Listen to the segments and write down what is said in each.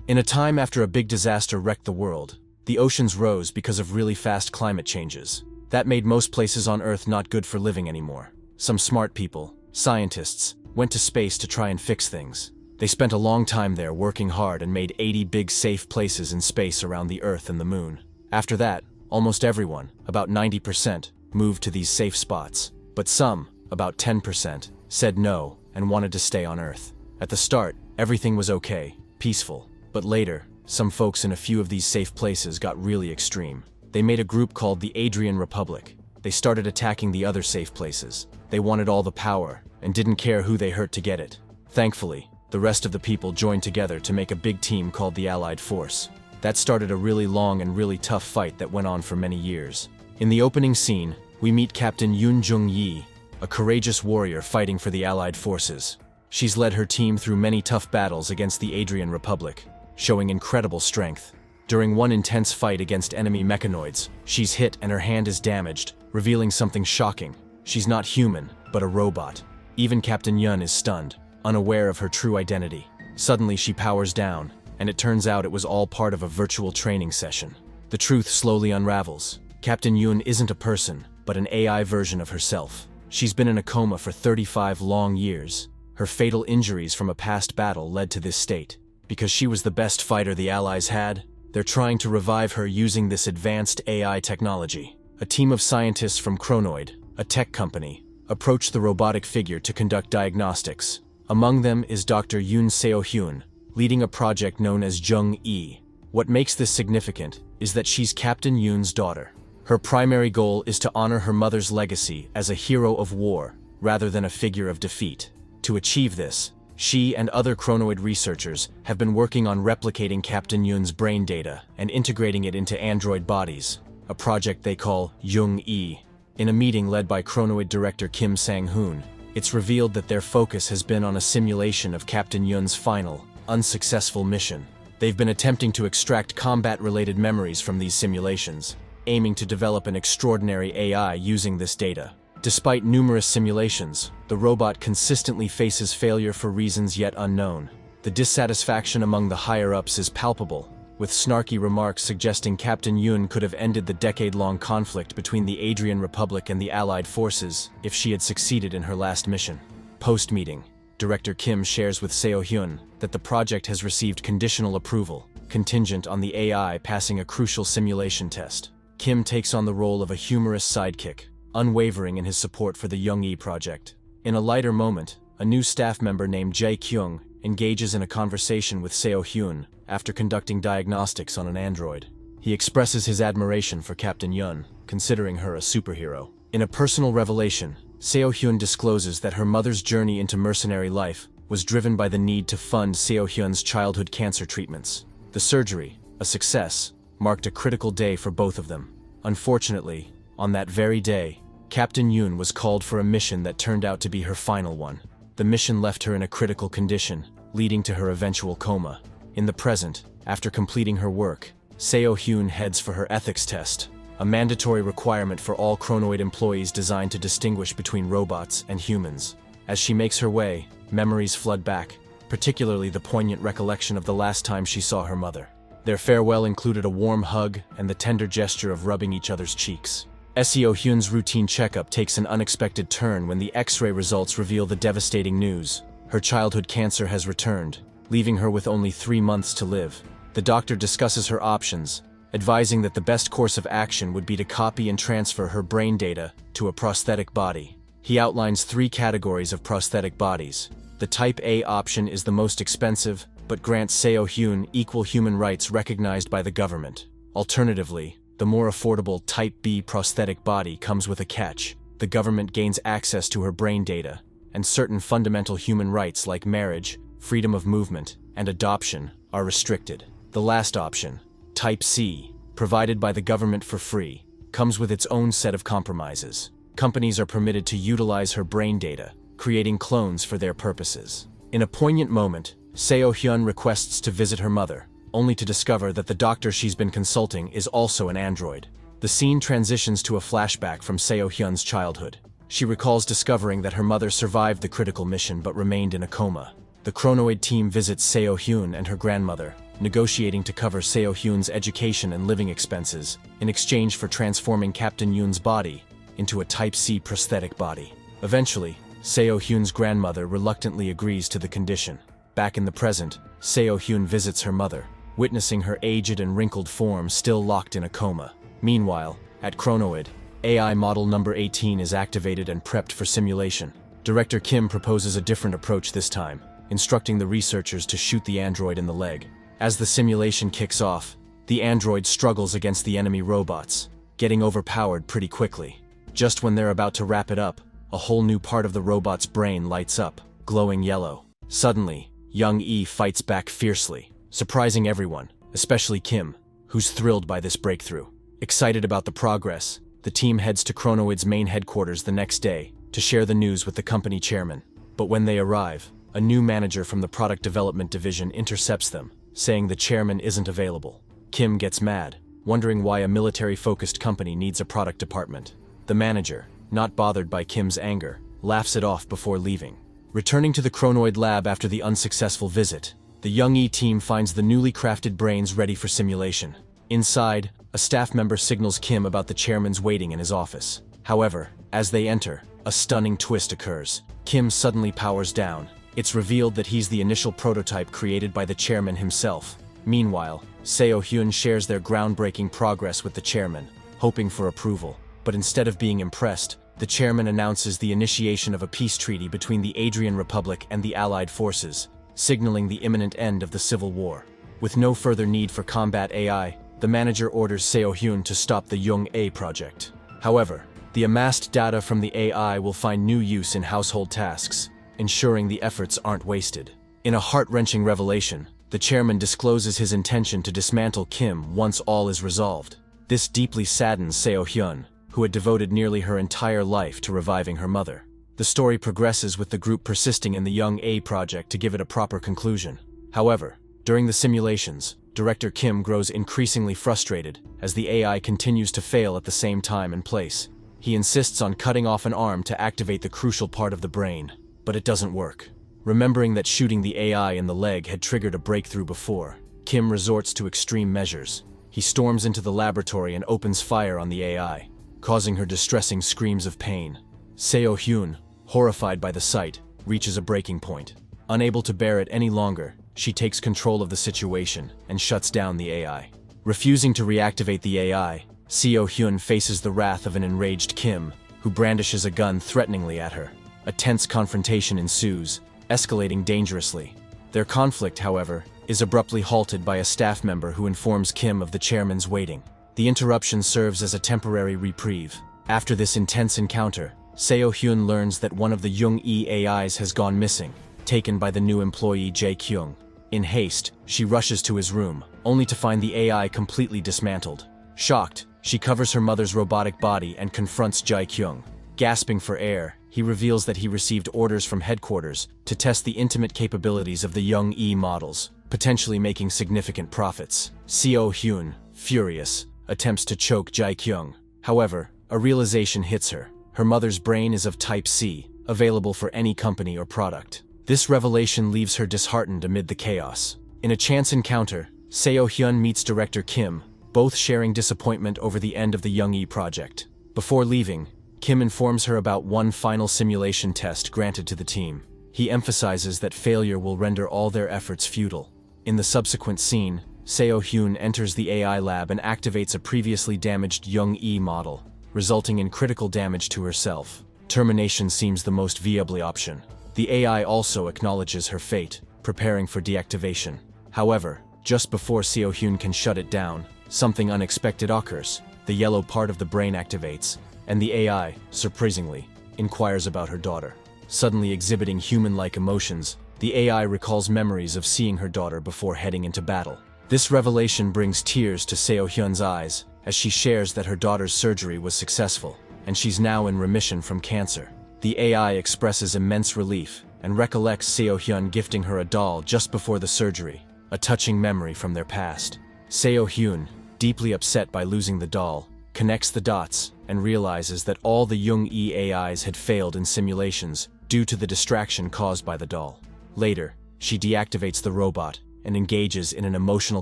In a time after a big disaster wrecked the world, the oceans rose because of really fast climate changes. That made most places on Earth not good for living anymore. Some smart people, scientists, went to space to try and fix things. They spent a long time there working hard and made 80 big safe places in space around the Earth and the Moon. After that, almost everyone, about 90%, moved to these safe spots. But some, about 10%, said no and wanted to stay on Earth. At the start, everything was okay, peaceful. But later, some folks in a few of these safe places got really extreme. They made a group called the Adrian Republic. They started attacking the other safe places. They wanted all the power and didn't care who they hurt to get it. Thankfully, the rest of the people joined together to make a big team called the Allied Force. That started a really long and really tough fight that went on for many years. In the opening scene, we meet Captain Yoon Jung-yi, a courageous warrior fighting for the Allied forces. She's led her team through many tough battles against the Adrian Republic, showing incredible strength. During one intense fight against enemy mechanoids, she's hit and her hand is damaged, revealing something shocking. She's not human, but a robot. Even Captain Yun is stunned, unaware of her true identity. Suddenly she powers down, and it turns out it was all part of a virtual training session. The truth slowly unravels. Captain Yun isn't a person, but an AI version of herself. She's been in a coma for 35 long years. Her fatal injuries from a past battle led to this state. Because she was the best fighter the Allies had, they're trying to revive her using this advanced AI technology. A team of scientists from Chronoid, a tech company, approached the robotic figure to conduct diagnostics. Among them is Dr. Yoon Seo-hyun, leading a project known as Jung-yi. What makes this significant is that she's Captain Yoon's daughter. Her primary goal is to honor her mother's legacy as a hero of war, rather than a figure of defeat. To achieve this, she and other Chronoid researchers have been working on replicating Captain Yoon's brain data and integrating it into android bodies, a project they call Jung-yi. In a meeting led by Chronoid director Kim Sang-hoon, it's revealed that their focus has been on a simulation of Captain Yoon's final, unsuccessful mission. They've been attempting to extract combat-related memories from these simulations, aiming to develop an extraordinary AI using this data. Despite numerous simulations, the robot consistently faces failure for reasons yet unknown. The dissatisfaction among the higher-ups is palpable, with snarky remarks suggesting Captain Yoon could have ended the decade-long conflict between the Adrian Republic and the Allied forces if she had succeeded in her last mission. Post-meeting, Director Kim shares with Seo-hyun that the project has received conditional approval, contingent on the AI passing a crucial simulation test. Kim takes on the role of a humorous sidekick, unwavering in his support for the Jung-yi project. In a lighter moment, a new staff member named Jae Kyung engages in a conversation with Seo-hyun after conducting diagnostics on an android. He expresses his admiration for Captain Yun, considering her a superhero. In a personal revelation, Seo-hyun discloses that her mother's journey into mercenary life was driven by the need to fund Seo-hyun's childhood cancer treatments. The surgery, a success, marked a critical day for both of them. Unfortunately, on that very day, Captain Yoon was called for a mission that turned out to be her final one. The mission left her in a critical condition, leading to her eventual coma. In the present, after completing her work, Seo-hyun heads for her ethics test, a mandatory requirement for all Chronoid employees designed to distinguish between robots and humans. As she makes her way, memories flood back, particularly the poignant recollection of the last time she saw her mother. Their farewell included a warm hug and the tender gesture of rubbing each other's cheeks. Seo-hyun's routine checkup takes an unexpected turn when the X-ray results reveal the devastating news. Her childhood cancer has returned, leaving her with only 3 months to live. The doctor discusses her options, advising that the best course of action would be to copy and transfer her brain data to a prosthetic body. He outlines 3 categories of prosthetic bodies. The Type A option is the most expensive, but grants Seo-hyun equal human rights recognized by the government. Alternatively, the more affordable Type B prosthetic body comes with a catch. The government gains access to her brain data, and certain fundamental human rights like marriage, freedom of movement, and adoption are restricted. The last option, Type C, provided by the government for free, comes with its own set of compromises. Companies are permitted to utilize her brain data, creating clones for their purposes. In a poignant moment, Seo-hyun requests to visit her mother, only to discover that the doctor she's been consulting is also an android. The scene transitions to a flashback from Seo-hyun's childhood. She recalls discovering that her mother survived the critical mission but remained in a coma. The Chronoid team visits Seo-hyun and her grandmother, negotiating to cover Seo Hyun's education and living expenses in exchange for transforming Captain Yoon's body into a Type C prosthetic body. Eventually, Seo Hyun's grandmother reluctantly agrees to the condition. Back in the present, Seo Hyun visits her mother, witnessing her aged and wrinkled form still locked in a coma. Meanwhile, at Chronoid, AI model number 18 is activated and prepped for simulation. Director Kim proposes a different approach this time, instructing the researchers to shoot the android in the leg. As the simulation kicks off, the android struggles against the enemy robots, getting overpowered pretty quickly. Just when they're about to wrap it up, a whole new part of the robot's brain lights up, glowing yellow. Suddenly, young E fights back fiercely, surprising everyone, especially Kim, who's thrilled by this breakthrough. Excited about the progress, the team heads to Chronoid's main headquarters the next day to share the news with the company chairman. But when they arrive, a new manager from the product development division intercepts them, saying the chairman isn't available. Kim gets mad, wondering why a military-focused company needs a product department. The manager, not bothered by Kim's anger, laughs it off before leaving. Returning to the Chronoid lab after the unsuccessful visit, the young E team finds the newly crafted brains ready for simulation. Inside, a staff member signals Kim about the chairman's waiting in his office. However, as they enter, a stunning twist occurs. Kim suddenly powers down. It's revealed that he's the initial prototype created by the chairman himself. Meanwhile, Seo Hyun shares their groundbreaking progress with the chairman, hoping for approval. But instead of being impressed, the chairman announces the initiation of a peace treaty between the Adrian Republic and the Allied forces, signaling the imminent end of the Civil War. With no further need for combat AI, the manager orders Seo Hyun to stop the Young A project. However, the amassed data from the AI will find new use in household tasks, ensuring the efforts aren't wasted. In a heart-wrenching revelation, the chairman discloses his intention to dismantle Kim once all is resolved. This deeply saddens Seo Hyun, who had devoted nearly her entire life to reviving her mother. The story progresses with the group persisting in the Young A project to give it a proper conclusion. However, during the simulations, Director Kim grows increasingly frustrated as the AI continues to fail at the same time and place. He insists on cutting off an arm to activate the crucial part of the brain, but it doesn't work. Remembering that shooting the AI in the leg had triggered a breakthrough before, Kim resorts to extreme measures. He storms into the laboratory and opens fire on the AI, causing her distressing screams of pain. Seo Hyun, horrified by the sight, reaches a breaking point. Unable to bear it any longer, she takes control of the situation and shuts down the AI. Refusing to reactivate the AI, Seo Hyun faces the wrath of an enraged Kim, who brandishes a gun threateningly at her. A tense confrontation ensues, escalating dangerously. Their conflict, however, is abruptly halted by a staff member who informs Kim of the chairman's waiting. The interruption serves as a temporary reprieve. After this intense encounter, Seo Hyun learns that one of the Young E AIs has gone missing, taken by the new employee Jae Kyung. In haste, she rushes to his room, only to find the AI completely dismantled. Shocked, she covers her mother's robotic body and confronts Jae Kyung. Gasping for air, he reveals that he received orders from headquarters to test the intimate capabilities of the Young E models, potentially making significant profits. Seo Hyun, furious, attempts to choke Jae Kyung. However, a realization hits her. Her mother's brain is of Type C, available for any company or product. This revelation leaves her disheartened amid the chaos. In a chance encounter, Seo Hyun meets Director Kim, both sharing disappointment over the end of the Young E project. Before leaving, Kim informs her about one final simulation test granted to the team. He emphasizes that failure will render all their efforts futile. In the subsequent scene, Seo Hyun enters the AI lab and activates a previously damaged Young E model, resulting in critical damage to herself. Termination seems the most viable option. The AI also acknowledges her fate, preparing for deactivation. However, just before Seo Hyun can shut it down, something unexpected occurs. The yellow part of the brain activates, and the AI, surprisingly, inquires about her daughter. Suddenly exhibiting human-like emotions, the AI recalls memories of seeing her daughter before heading into battle. This revelation brings tears to Seo Hyun's eyes as she shares that her daughter's surgery was successful, and she's now in remission from cancer. The AI expresses immense relief and recollects Seo Hyun gifting her a doll just before the surgery, a touching memory from their past. Seo Hyun, deeply upset by losing the doll, connects the dots and realizes that all the Young E AIs had failed in simulations due to the distraction caused by the doll. Later, she deactivates the robot and engages in an emotional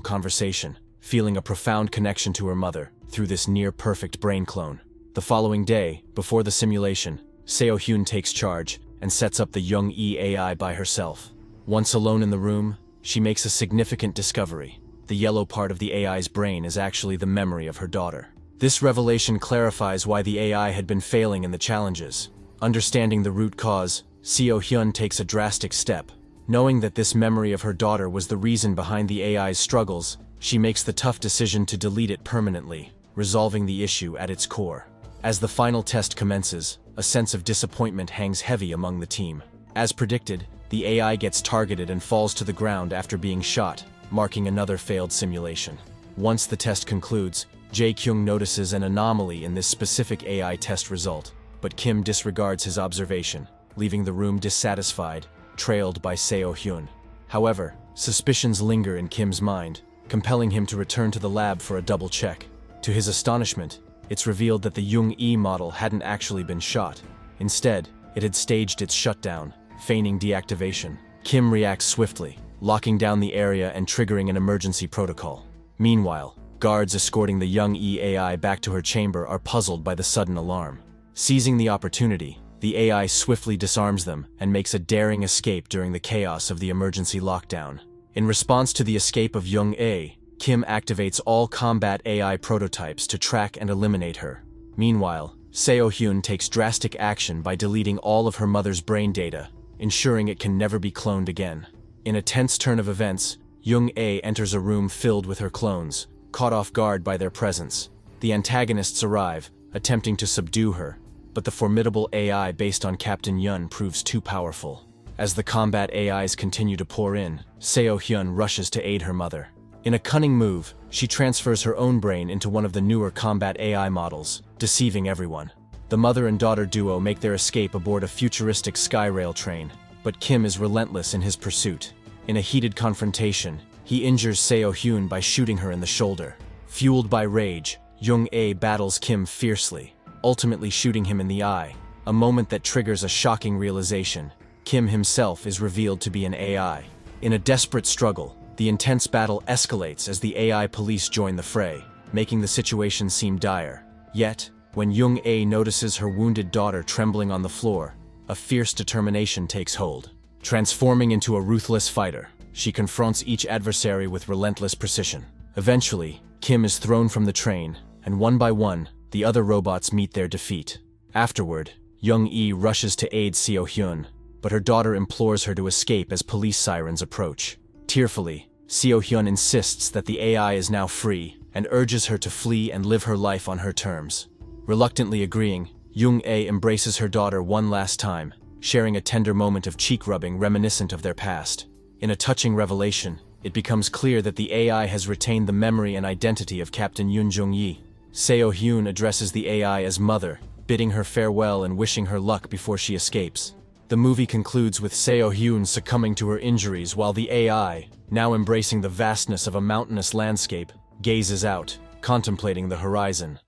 conversation, feeling a profound connection to her mother through this near-perfect brain clone. The following day, before the simulation, Seo-hyun takes charge and sets up the Young-e AI by herself. Once alone in the room, she makes a significant discovery. The yellow part of the AI's brain is actually the memory of her daughter. This revelation clarifies why the AI had been failing in the challenges. Understanding the root cause, Seo-hyun takes a drastic step. Knowing that this memory of her daughter was the reason behind the AI's struggles, she makes the tough decision to delete it permanently, resolving the issue at its core. As the final test commences, a sense of disappointment hangs heavy among the team. As predicted, the AI gets targeted and falls to the ground after being shot, marking another failed simulation. Once the test concludes, Jae-kyung notices an anomaly in this specific AI test result, but Kim disregards his observation, leaving the room dissatisfied, trailed by Seo-hyun. However, suspicions linger in Kim's mind, compelling him to return to the lab for a double check. To his astonishment, it's revealed that the Young-e model hadn't actually been shot. Instead, it had staged its shutdown, feigning deactivation. Kim reacts swiftly, locking down the area and triggering an emergency protocol. Meanwhile, guards escorting the Young-e AI back to her chamber are puzzled by the sudden alarm. Seizing the opportunity, the AI swiftly disarms them and makes a daring escape during the chaos of the emergency lockdown. In response to the escape of Young-e, Kim activates all combat AI prototypes to track and eliminate her. Meanwhile, Seo-hyun takes drastic action by deleting all of her mother's brain data, ensuring it can never be cloned again. In a tense turn of events, Young-e enters a room filled with her clones, caught off guard by their presence. The antagonists arrive, attempting to subdue her, but the formidable AI based on Captain Yun proves too powerful. As the combat AIs continue to pour in, Seo-hyun rushes to aid her mother. In a cunning move, she transfers her own brain into one of the newer combat AI models, deceiving everyone. The mother and daughter duo make their escape aboard a futuristic Skyrail train, but Kim is relentless in his pursuit. In a heated confrontation, he injures Seo-hyun by shooting her in the shoulder. Fueled by rage, Young-e battles Kim fiercely, ultimately shooting him in the eye, a moment that triggers a shocking realization. Kim himself is revealed to be an AI. In a desperate struggle, the intense battle escalates as the AI police join the fray, making the situation seem dire. Yet, when Young-e notices her wounded daughter trembling on the floor, a fierce determination takes hold. Transforming into a ruthless fighter, she confronts each adversary with relentless precision. Eventually, Kim is thrown from the train, and one by one, the other robots meet their defeat. Afterward, Young-e rushes to aid Seo-hyun, but her daughter implores her to escape as police sirens approach. Tearfully, Seo-hyun insists that the AI is now free and urges her to flee and live her life on her terms. Reluctantly agreeing, Young-e embraces her daughter one last time, sharing a tender moment of cheek-rubbing reminiscent of their past. In a touching revelation, it becomes clear that the AI has retained the memory and identity of Captain Yoon Jung-yi. Seo-hyun addresses the AI as mother, bidding her farewell and wishing her luck before she escapes. The movie concludes with Seo-hyun succumbing to her injuries while the AI, now embracing the vastness of a mountainous landscape, gazes out, contemplating the horizon.